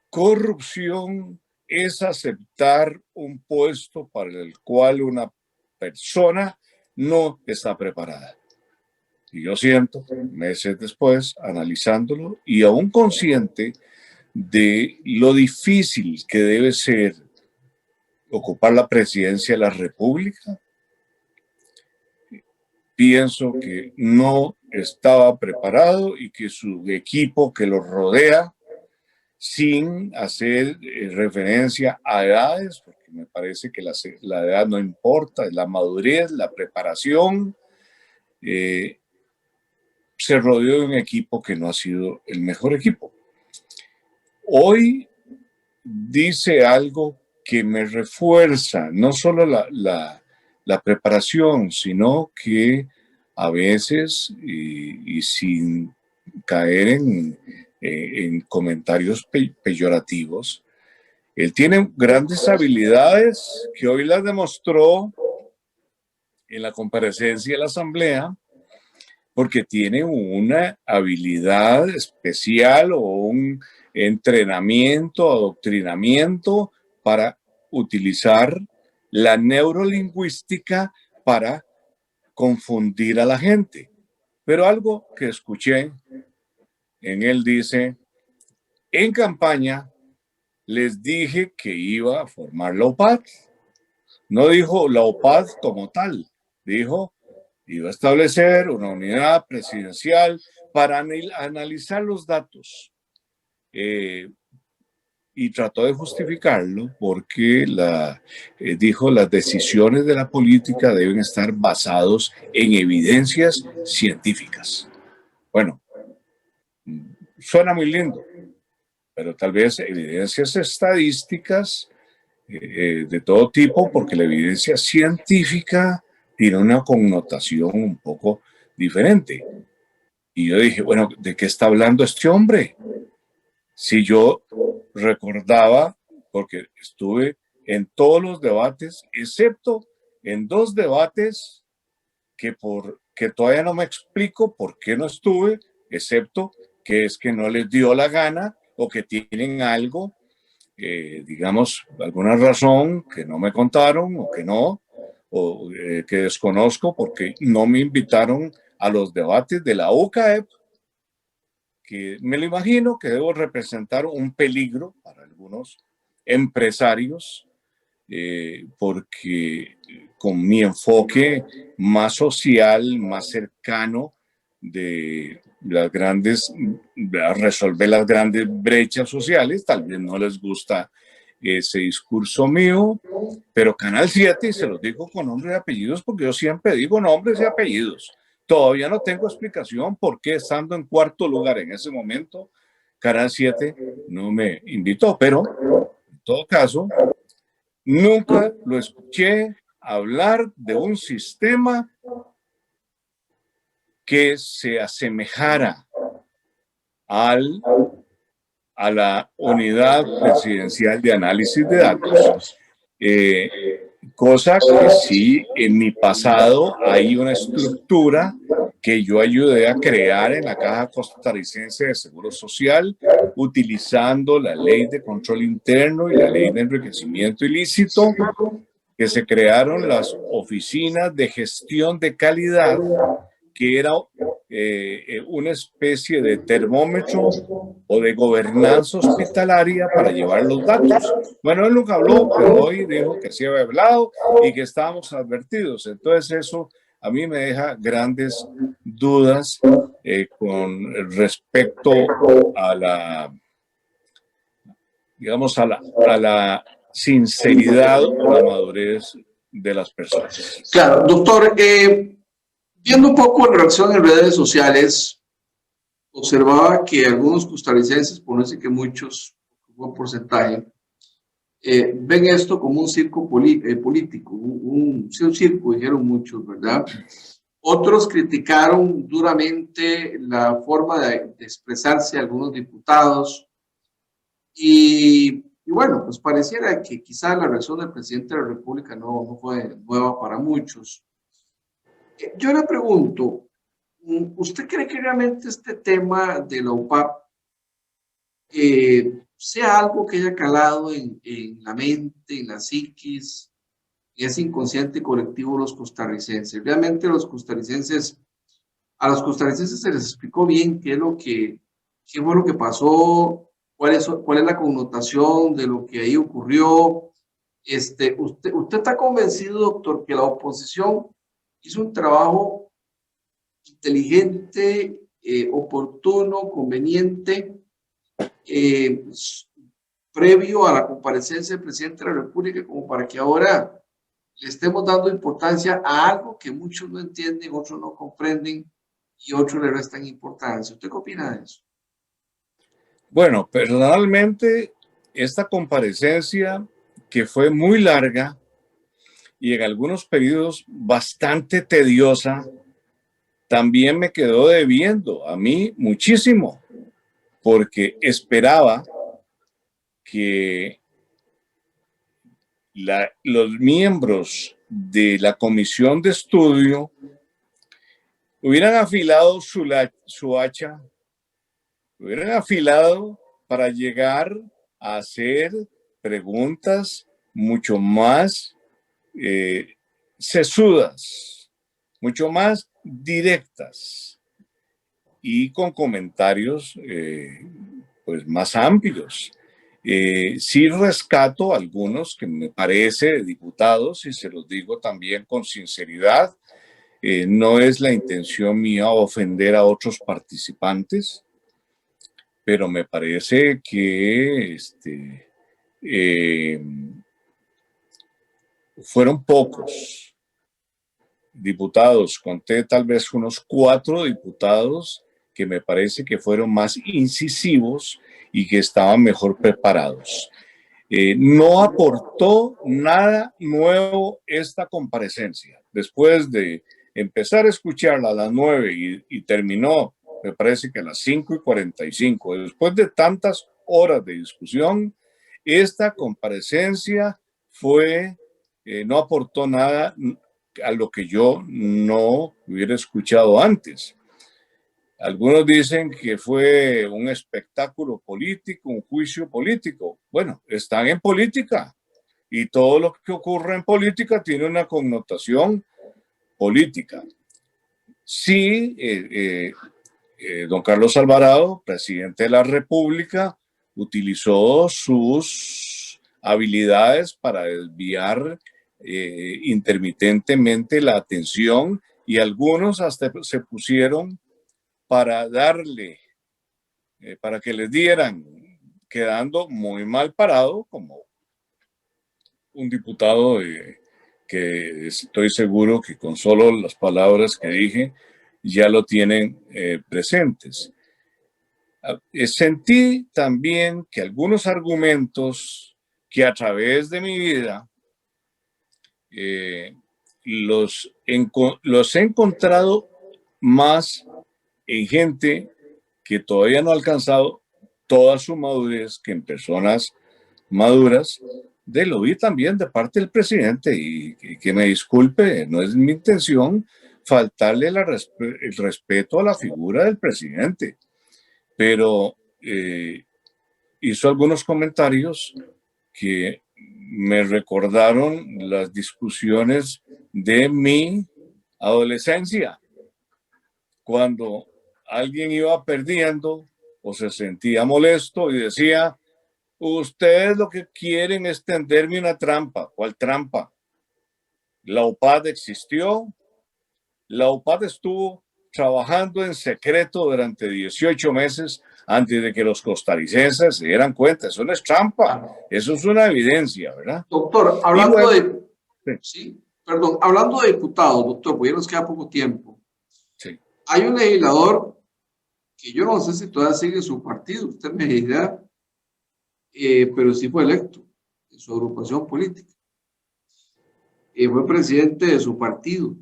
corrupción es aceptar un puesto para el cual una persona no está preparada. Y yo siento, meses después, analizándolo y aún consciente de lo difícil que debe ser ocupar la presidencia de la República, pienso que no estaba preparado y que su equipo que lo rodea, sin hacer referencia a edades, porque me parece que la edad no importa, es la madurez, la preparación, se rodeó de un equipo que no ha sido el mejor equipo. Hoy dice algo que me refuerza, no solo la preparación, sino que a veces, y sin caer en comentarios peyorativos, él tiene grandes habilidades que hoy las demostró en la comparecencia de la Asamblea porque tiene una habilidad especial o un entrenamiento, adoctrinamiento para utilizar la neurolingüística para confundir a la gente. Pero algo que escuché en él dice, en campaña les dije que iba a formar la OPAD. No dijo la OPAD como tal, dijo iba a establecer una unidad presidencial para analizar los datos. Y trató de justificarlo porque dijo las decisiones de la política deben estar basados en evidencias científicas. Bueno, suena muy lindo, pero tal vez evidencias estadísticas de todo tipo, porque la evidencia científica tiene una connotación un poco diferente. Y yo dije, bueno, ¿de qué está hablando este hombre? Si yo recordaba, porque estuve en todos los debates, excepto en 2 debates que todavía no me explico por qué no estuve, excepto que es que no les dio la gana o que tienen algo, digamos, alguna razón que no me contaron o que no, o que desconozco porque no me invitaron a los debates de la UCAEP, que me lo imagino que debo representar un peligro para algunos empresarios, porque con mi enfoque más social, más cercano de las grandes, a resolver las grandes brechas sociales, tal vez no les gusta ese discurso mío, pero Canal 7, y se los digo con nombres y apellidos, porque yo siempre digo nombres y apellidos. Todavía no tengo explicación por qué, estando en 4º lugar en ese momento, Canal 7 no me invitó, pero en todo caso, nunca lo escuché hablar de un sistema que se asemejara a la unidad presidencial de análisis de datos. Cosa que sí, en mi pasado hay una estructura que yo ayudé a crear en la Caja Costarricense de Seguro Social, utilizando la Ley de Control Interno y la Ley de Enriquecimiento Ilícito, que se crearon las oficinas de gestión de calidad, que era una especie de termómetro o de gobernanza hospitalaria para llevar los datos. Bueno, él nunca habló, pero hoy dijo que sí había hablado y que estábamos advertidos. Entonces eso a mí me deja grandes dudas con respecto a la, digamos, a la sinceridad o la madurez de las personas. Claro, doctor, viendo un poco la reacción en redes sociales, observaba que algunos costarricenses, por no decir que muchos, un buen porcentaje, ven esto como un circo político, un circo, dijeron muchos, ¿verdad? Otros criticaron duramente la forma de expresarse de algunos diputados y bueno, pues pareciera que quizá la reacción del presidente de la República no fue nueva para muchos. Yo le pregunto, ¿usted cree que realmente este tema de la UPAP sea algo que haya calado en la mente, en la psiquis, en ese inconsciente colectivo de los costarricenses? Realmente a los costarricenses se les explicó bien qué fue lo que pasó, cuál es la connotación de lo que ahí ocurrió. ¿Usted está convencido, doctor, que la oposición hizo un trabajo inteligente, oportuno, conveniente, previo a la comparecencia del presidente de la República, como para que ahora le estemos dando importancia a algo que muchos no entienden, otros no comprenden y otros le restan importancia? ¿Usted qué opina de eso? Bueno, personalmente, esta comparecencia, que fue muy larga y en algunos periodos bastante tediosa, también me quedó debiendo a mí muchísimo, porque esperaba que los miembros de la comisión de estudio hubieran afilado su hacha, hubieran afilado para llegar a hacer preguntas mucho más sesudas, mucho más directas y con comentarios pues más amplios. Sí rescato algunos que me parece diputados, y se los digo también con sinceridad, no es la intención mía ofender a otros participantes, pero me parece que fueron pocos diputados, conté tal vez unos 4 diputados que me parece que fueron más incisivos y que estaban mejor preparados. No aportó nada nuevo esta comparecencia. Después de empezar a escucharla a las 9 y terminó, me parece que a las 5:45, después de tantas horas de discusión, esta comparecencia no aportó nada a lo que yo no hubiera escuchado antes. Algunos dicen que fue un espectáculo político, un juicio político. Bueno, están en política y todo lo que ocurre en política tiene una connotación política. Sí, don Carlos Alvarado, presidente de la República, utilizó sus habilidades para desviar intermitentemente la atención, y algunos hasta se pusieron para que les dieran, quedando muy mal parado como un diputado que estoy seguro que con solo las palabras que dije ya lo tienen presentes. Sentí también que algunos argumentos que a través de mi vida los he encontrado más en gente que todavía no ha alcanzado toda su madurez, que en personas maduras. Lo vi también de parte del presidente, y que me disculpe, no es mi intención faltarle el respeto a la figura del presidente, pero hizo algunos comentarios que me recordaron las discusiones de mi adolescencia, cuando alguien iba perdiendo o se sentía molesto y decía: ustedes lo que quieren es tenderme una trampa. ¿Cuál trampa? La OPAD existió. La OPAD estuvo trabajando en secreto durante 18 meses antes de que los costarricenses se dieran cuenta. Eso no es trampa, eso es una evidencia, ¿verdad? Doctor, hablando hablando de diputados, doctor, porque ya nos queda poco tiempo. Sí. Hay un legislador que yo no sé si todavía sigue su partido, usted me dirá, pero sí fue electo en su agrupación política. Fue presidente de su partido.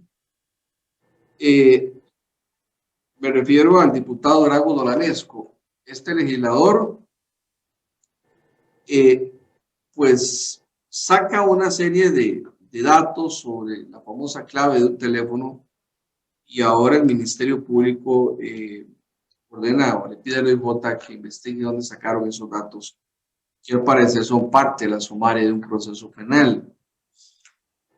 Me refiero al diputado Drago Dolanesco. Este legislador, pues, saca una serie de datos sobre la famosa clave de un teléfono, y ahora el Ministerio Público ordena o le pide al OIJ que investigue dónde sacaron esos datos, que al parecer son parte de la sumaria de un proceso penal.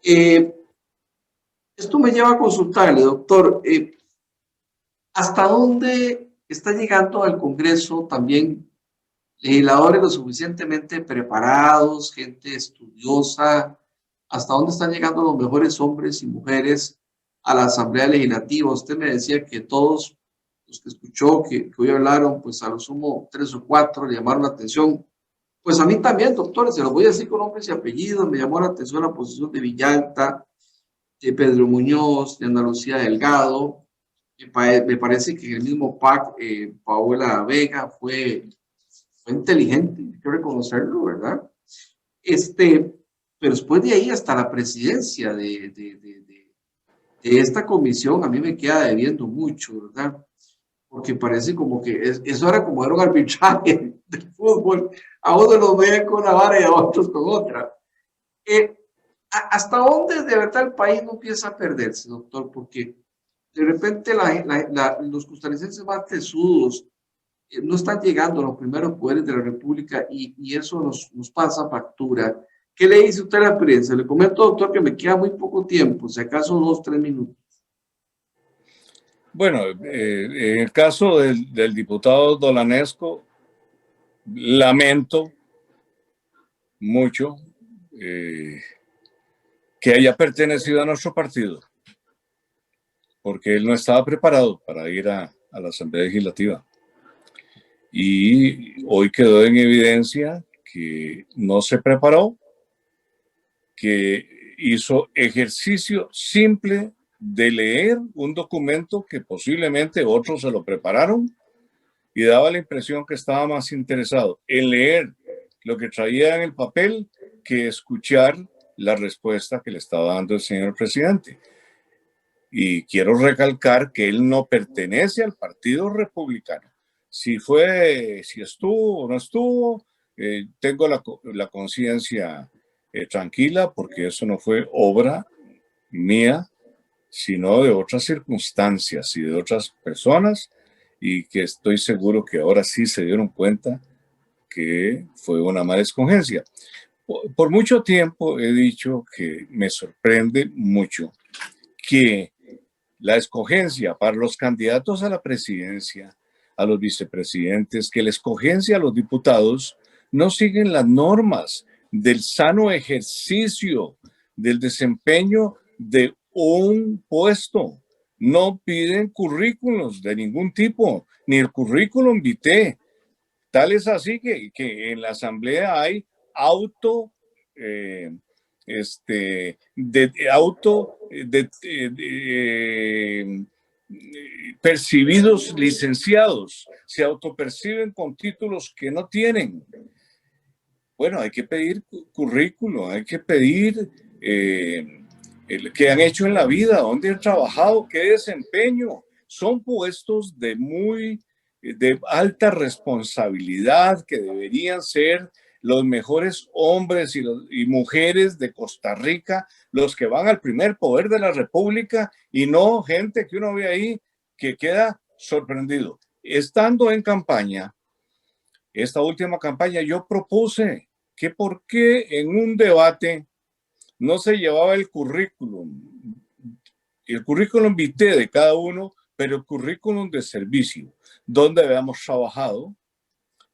Esto me lleva a consultarle, doctor, ¿hasta dónde está llegando al Congreso también legisladores lo suficientemente preparados, gente estudiosa? ¿Hasta dónde están llegando los mejores hombres y mujeres a la Asamblea Legislativa? Usted me decía que todos los que escuchó, que hoy hablaron, pues a lo sumo 3 o 4 le llamaron la atención. Pues a mí también, doctores, se los voy a decir con nombres y apellidos. Me llamó la atención la posición de Villalta, de Pedro Muñoz, de Ana Lucía Delgado. Me parece que en el mismo PAC, Paola Vega fue inteligente, hay que reconocerlo, ¿verdad? Pero después de ahí hasta la presidencia de esta comisión, a mí me queda debiendo mucho, ¿verdad? Porque parece como que eso era como era un arbitraje del fútbol. A uno los veían con una vara y a otros con otra. ¿hasta dónde de verdad el país no empieza a perderse, doctor? Porque de repente los costarricenses más tesudos no están llegando a los primeros poderes de la República y eso nos pasa factura. ¿Qué le dice usted a la prensa? Le comento, doctor, que me queda muy poco tiempo, si acaso 2, 3 minutos. Bueno, en el caso del diputado Dolanesco, lamento mucho que haya pertenecido a nuestro partido, porque él no estaba preparado para ir a la Asamblea Legislativa. Y hoy quedó en evidencia que no se preparó, que hizo ejercicio simple de leer un documento que posiblemente otros se lo prepararon y daba la impresión que estaba más interesado en leer lo que traía en el papel que escuchar la respuesta que le estaba dando el señor presidente. Y quiero recalcar que él no pertenece al Partido Republicano. Si estuvo o no estuvo, tengo la conciencia tranquila, porque eso no fue obra mía, sino de otras circunstancias y de otras personas, y que estoy seguro que ahora sí se dieron cuenta que fue una mala escogencia. Por mucho tiempo he dicho que me sorprende mucho que la escogencia para los candidatos a la presidencia, a los vicepresidentes, que la escogencia a los diputados no siguen las normas del sano ejercicio, del desempeño de un puesto. No piden currículos de ningún tipo, ni el currículum vitae. Tal es así que en la asamblea hay percibidos licenciados, se autoperciben con títulos que no tienen. Bueno, hay que pedir currículo, hay que pedir qué han hecho en la vida, dónde han trabajado, qué desempeño. Son puestos de alta responsabilidad que deberían ser los mejores hombres y mujeres de Costa Rica, los que van al primer poder de la República, y no gente que uno ve ahí que queda sorprendido. Estando en campaña, esta última campaña, yo propuse que por qué en un debate no se llevaba el currículum vitae de cada uno, pero el currículum de servicio, donde habíamos trabajado,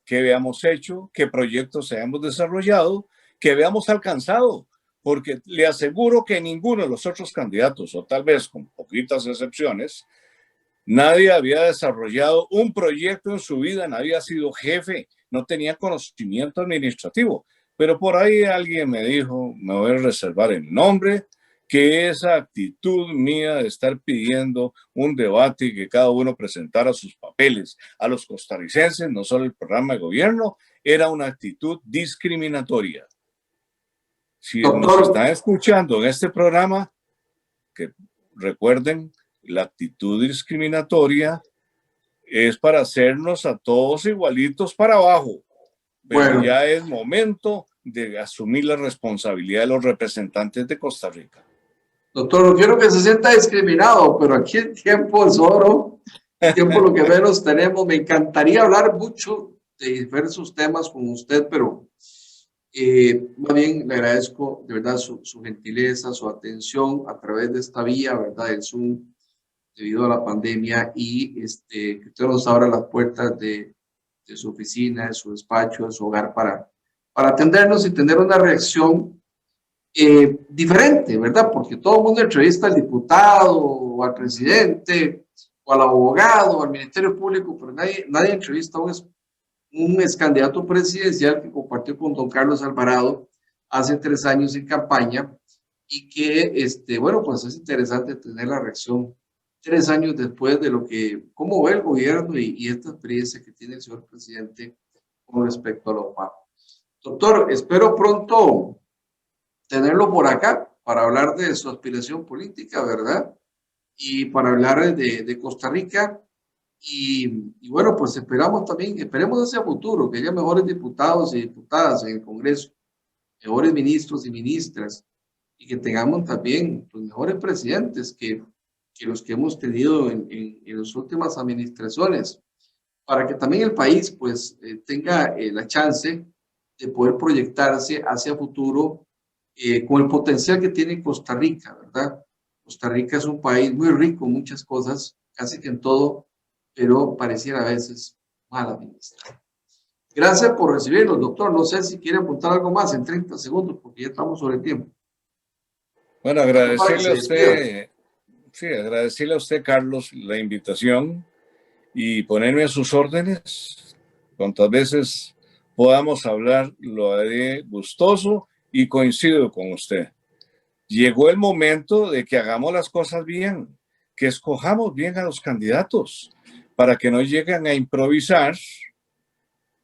qué habíamos hecho, qué proyectos habíamos desarrollado, qué habíamos alcanzado, porque le aseguro que ninguno de los otros candidatos, o tal vez con poquitas excepciones, nadie había desarrollado un proyecto en su vida, nadie ha sido jefe, no tenía conocimiento administrativo. Pero por ahí alguien me dijo, me voy a reservar el nombre, que esa actitud mía de estar pidiendo un debate y que cada uno presentara sus papeles a los costarricenses, no solo el programa de gobierno, era una actitud discriminatoria. Si nos están escuchando en este programa, que recuerden, la actitud discriminatoria es para hacernos a todos igualitos para abajo. Pero ya es momento de asumir la responsabilidad de los representantes de Costa Rica. Doctor, no quiero que se sienta discriminado, pero aquí el tiempo es oro, el tiempo lo que menos tenemos. Me encantaría hablar mucho de diversos temas con usted, pero más bien le agradezco de verdad su gentileza, su atención a través de esta vía, ¿verdad? El Zoom, debido a la pandemia, y que usted nos abra las puertas de su oficina, de su despacho, de su hogar para atendernos y tener una reacción diferente, ¿verdad? Porque todo el mundo entrevista al diputado, o al presidente, o al abogado, o al Ministerio Público, pero nadie entrevista a un ex candidato presidencial que compartió con don Carlos Alvarado hace 3 años en campaña, y que, bueno, pues es interesante tener la reacción 3 años después de cómo ve el gobierno y esta experiencia que tiene el señor presidente con respecto a la OPAP. Doctor, espero pronto tenerlo por acá para hablar de su aspiración política, ¿verdad? Y para hablar de Costa Rica. Y bueno, pues esperemos hacia futuro que haya mejores diputados y diputadas en el Congreso, mejores ministros y ministras, y que tengamos también los mejores presidentes que los que hemos tenido en las últimas administraciones, para que también el país pues tenga la chance de poder proyectarse hacia futuro con el potencial que tiene Costa Rica, ¿verdad? Costa Rica es un país muy rico en muchas cosas, casi que en todo, pero pareciera a veces mal administrado. Gracias por recibirnos, doctor. No sé si quiere apuntar algo más en 30 segundos, porque ya estamos sobre el tiempo. Bueno, agradecerle a usted, sí, agradecerle a usted, Carlos, la invitación y ponerme a sus órdenes. Cuantas veces podamos hablar, lo haré gustoso y coincido con usted. Llegó el momento de que hagamos las cosas bien, que escojamos bien a los candidatos para que no lleguen a improvisar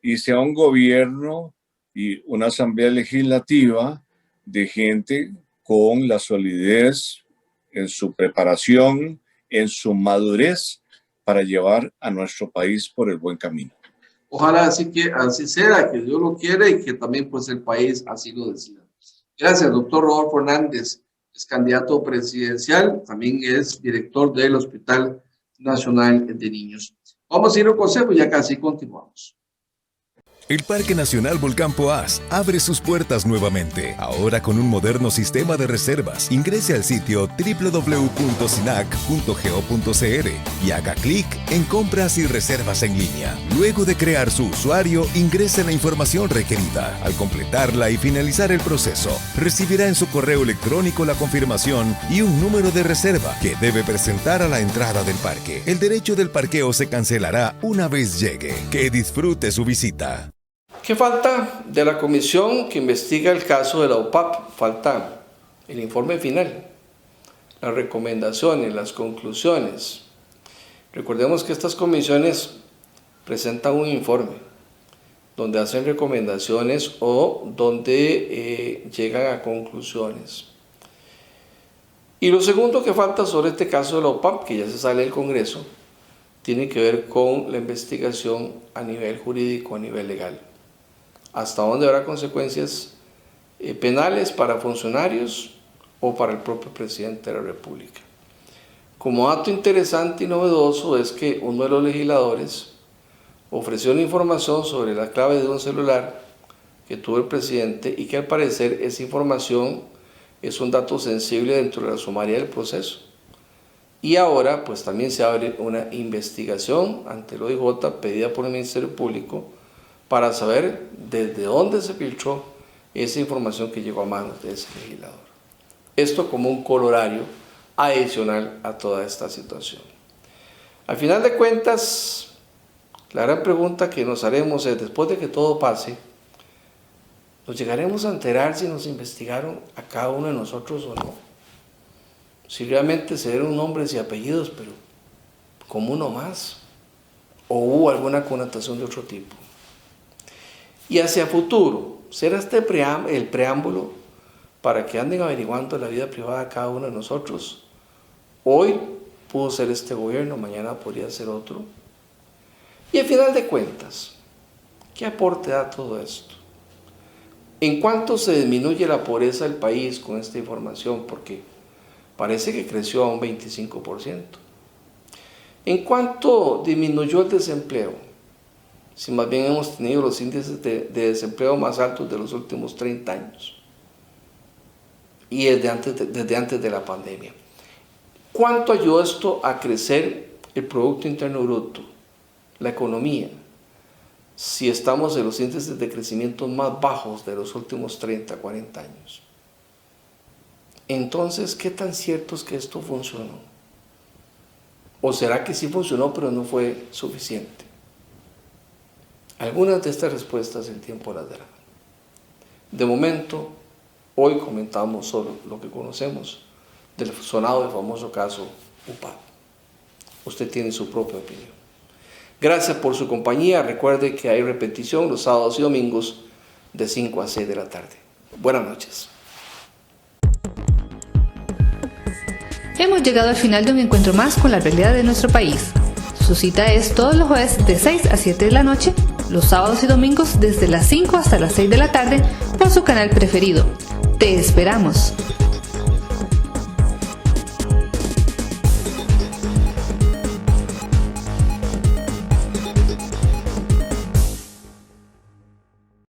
y sea un gobierno y una asamblea legislativa de gente con la solidez en su preparación, en su madurez para llevar a nuestro país por el buen camino. Ojalá así sea, que Dios lo quiera y que también pues el país así lo decida. Gracias, doctor Rodolfo Hernández, es candidato presidencial, también es director del Hospital Nacional de Niños. Vamos a ir a un consejo y ya casi continuamos. El Parque Nacional Volcán Poás abre sus puertas nuevamente, ahora con un moderno sistema de reservas. Ingrese al sitio www.sinac.go.cr y haga clic en Compras y Reservas en línea. Luego de crear su usuario, ingrese la información requerida. Al completarla y finalizar el proceso, recibirá en su correo electrónico la confirmación y un número de reserva que debe presentar a la entrada del parque. El derecho del parqueo se cancelará una vez llegue. Que disfrute su visita. ¿Qué falta de la comisión que investiga el caso de la OPAP? Falta el informe final, las recomendaciones, las conclusiones. Recordemos que estas comisiones presentan un informe donde hacen recomendaciones o donde llegan a conclusiones. Y lo segundo que falta sobre este caso de la OPAP, que ya se sale del Congreso, tiene que ver con la investigación a nivel jurídico, a nivel legal. Hasta dónde habrá consecuencias penales para funcionarios o para el propio presidente de la República. Como dato interesante y novedoso es que uno de los legisladores ofreció una información sobre la clave de un celular que tuvo el presidente y que al parecer esa información es un dato sensible dentro de la sumaria del proceso. Y ahora pues también se abre una investigación ante el OIJ pedida por el Ministerio Público para saber desde dónde se filtró esa información que llegó a manos de ese legislador. Esto como un colorario adicional a toda esta situación. Al final de cuentas, la gran pregunta que nos haremos es, después de que todo pase, ¿nos llegaremos a enterar si nos investigaron a cada uno de nosotros o no? Si realmente se dieron nombres y apellidos, pero como uno más, o hubo alguna connotación de otro tipo. Y hacia futuro, ¿será este el preámbulo para que anden averiguando la vida privada de cada uno de nosotros? Hoy pudo ser este gobierno, mañana podría ser otro. Y al final de cuentas, ¿qué aporte da todo esto? ¿En cuánto se disminuye la pobreza del país con esta información? Porque parece que creció a un 25%. ¿En cuánto disminuyó el desempleo? Si más bien hemos tenido los índices de desempleo más altos de los últimos 30 años y desde antes de la pandemia. ¿Cuánto ayudó esto a crecer el Producto Interno Bruto, la economía, si estamos en los índices de crecimiento más bajos de los últimos 30, 40 años? Entonces, ¿qué tan cierto es que esto funcionó? ¿O será que sí funcionó pero no fue suficiente? Algunas de estas respuestas el tiempo las dará. De momento, hoy comentamos solo lo que conocemos del sonado y famoso caso UPAP. Usted tiene su propia opinión. Gracias por su compañía. Recuerde que hay repetición los sábados y domingos de 5 a 6 de la tarde. Buenas noches. Hemos llegado al final de un encuentro más con la realidad de nuestro país. Su cita es todos los jueves de 6 a 7 de la noche, los sábados y domingos desde las 5 hasta las 6 de la tarde por su canal preferido. ¡Te esperamos!